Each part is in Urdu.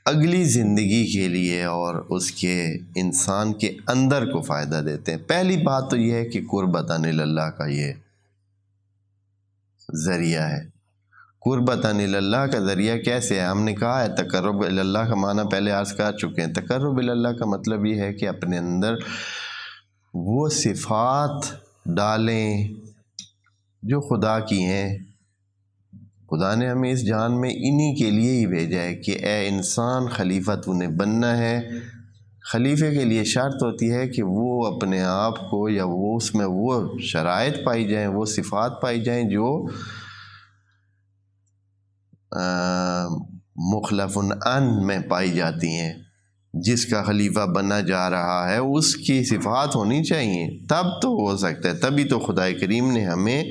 اگلی زندگی کے لیے اور اس کے انسان کے اندر کو فائدہ دیتے ہیں۔ پہلی بات تو یہ ہے کہ قربتاً اللہ کا یہ ذریعہ ہے۔ قربتاً اللہ کا ذریعہ کیسے ہے؟ ہم نے کہا ہے تقرب اللہ کا معنی پہلے عرض کر چکے ہیں۔ تقرب اللہ کا مطلب یہ ہے کہ اپنے اندر وہ صفات ڈالیں جو خدا کی ہیں۔ خدا نے ہمیں اس جہان میں انہی کے لیے ہی بھیجا ہے کہ اے انسان خلیفہ تو نے بننا ہے۔ خلیفے کے لیے شرط ہوتی ہے کہ وہ اپنے آپ کو یا وہ اس میں وہ شرائط پائی جائیں، وہ صفات پائی جائیں جو مخلف عن میں پائی جاتی ہیں۔ جس کا خلیفہ بننا جا رہا ہے اس کی صفات ہونی چاہیے، تب تو ہو سکتا ہے۔ تبھی تو خدا کریم نے ہمیں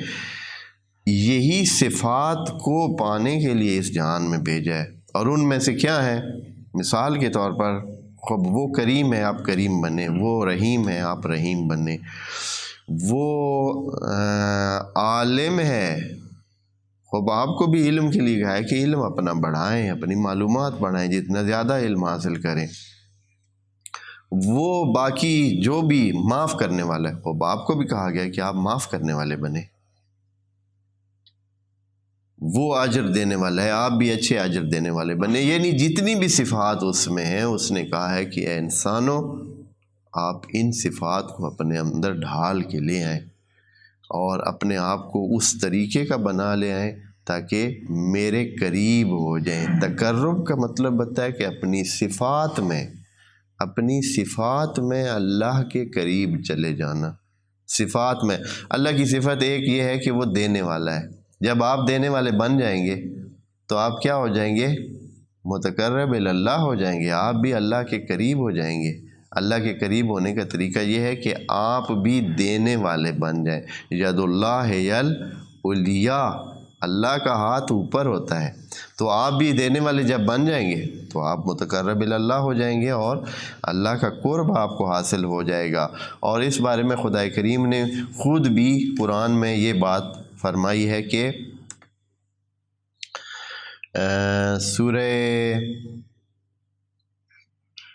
یہی صفات کو پانے کے لیے اس جہان میں بھیجا ہے۔ اور ان میں سے کیا ہے؟ مثال کے طور پر خب وہ کریم ہے، آپ کریم بنے، وہ رحیم ہے، آپ رحیم بنے، وہ عالم ہے، خب آپ کو بھی علم کے لیے کہا ہے کہ علم اپنا بڑھائیں، اپنی معلومات بڑھائیں، جتنا زیادہ علم حاصل کریں۔ وہ باقی جو بھی معاف کرنے والا ہے، خب آپ کو بھی کہا گیا کہ آپ معاف کرنے والے بنے۔ وہ اجر دینے والا ہے، آپ بھی اچھے اجر دینے والے بنے۔ یعنی جتنی بھی صفات اس میں ہیں، اس نے کہا ہے کہ اے انسانوں آپ ان صفات کو اپنے اندر ڈھال کے لے آئیں اور اپنے آپ کو اس طریقے کا بنا لے آئیں تاکہ میرے قریب ہو جائیں۔ تقرب کا مطلب بتا ہے کہ اپنی صفات میں اللہ کے قریب چلے جانا۔ صفات میں اللہ کی صفت ایک یہ ہے کہ وہ دینے والا ہے۔ جب آپ دینے والے بن جائیں گے تو آپ کیا ہو جائیں گے؟ متقرب اللہ ہو جائیں گے، آپ بھی اللہ کے قریب ہو جائیں گے۔ اللہ کے قریب ہونے کا طریقہ یہ ہے کہ آپ بھی دینے والے بن جائیں۔ ید اللہ العلیٰ، اللہ کا ہاتھ اوپر ہوتا ہے، تو آپ بھی دینے والے جب بن جائیں گے تو آپ متقرب اللہ ہو جائیں گے اور اللہ کا قرب آپ کو حاصل ہو جائے گا۔ اور اس بارے میں خدا کریم نے خود بھی قرآن میں یہ بات فرمائی ہے کہ سورہ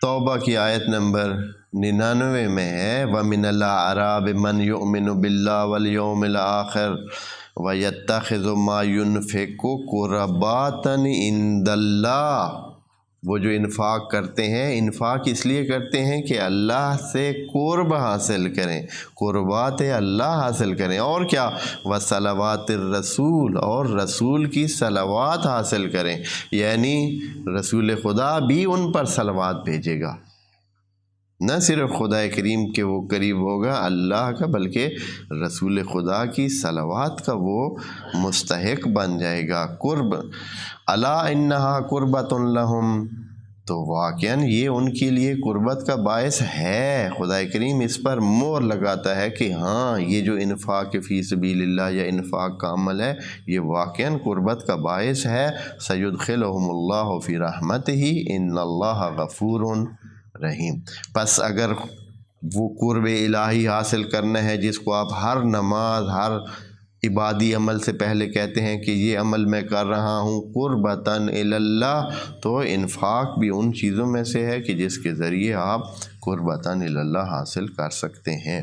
توبہ کی آیت نمبر 99 میں ہے وَمِنَ الْأَعْرَابِ مَنْ يُؤْمِنُ بِاللَّهِ وَالْيَوْمِ الْآخِرِ وَيَتَّخِذُ مَا يُنْفِقُ قُرَبَاتًا عِندَ اللَّهِ۔ وہ جو انفاق کرتے ہیں، انفاق اس لیے کرتے ہیں کہ اللہ سے قرب حاصل کریں، قربات اللہ حاصل کریں، اور کیا؟ وصلوات الرسول، اور رسول کی صلوات حاصل کریں۔ یعنی رسول خدا بھی ان پر صلوات بھیجے گا، نہ صرف خدا کریم کے وہ قریب ہوگا اللہ کا، بلکہ رسول خدا کی صلوات کا وہ مستحق بن جائے گا۔ قرب الا انہا قربۃ لہم، تو واقعاً یہ ان کے لیے قربت کا باعث ہے۔ خدا کریم اس پر مہر لگاتا ہے کہ ہاں یہ جو انفاق فی سبیل اللہ یا انفاق کا عمل ہے یہ واقعاً قربت کا باعث ہے۔ سیدخلہم اللہ فی رحمتہ ان اللہ غفور رحیم۔ پس اگر وہ قرب الہی حاصل کرنا ہے جس کو آپ ہر نماز، ہر عبادی عمل سے پہلے کہتے ہیں کہ یہ عمل میں کر رہا ہوں قربتاً اللہ، تو انفاق بھی ان چیزوں میں سے ہے کہ جس کے ذریعے آپ قربتاً اللہ حاصل کر سکتے ہیں۔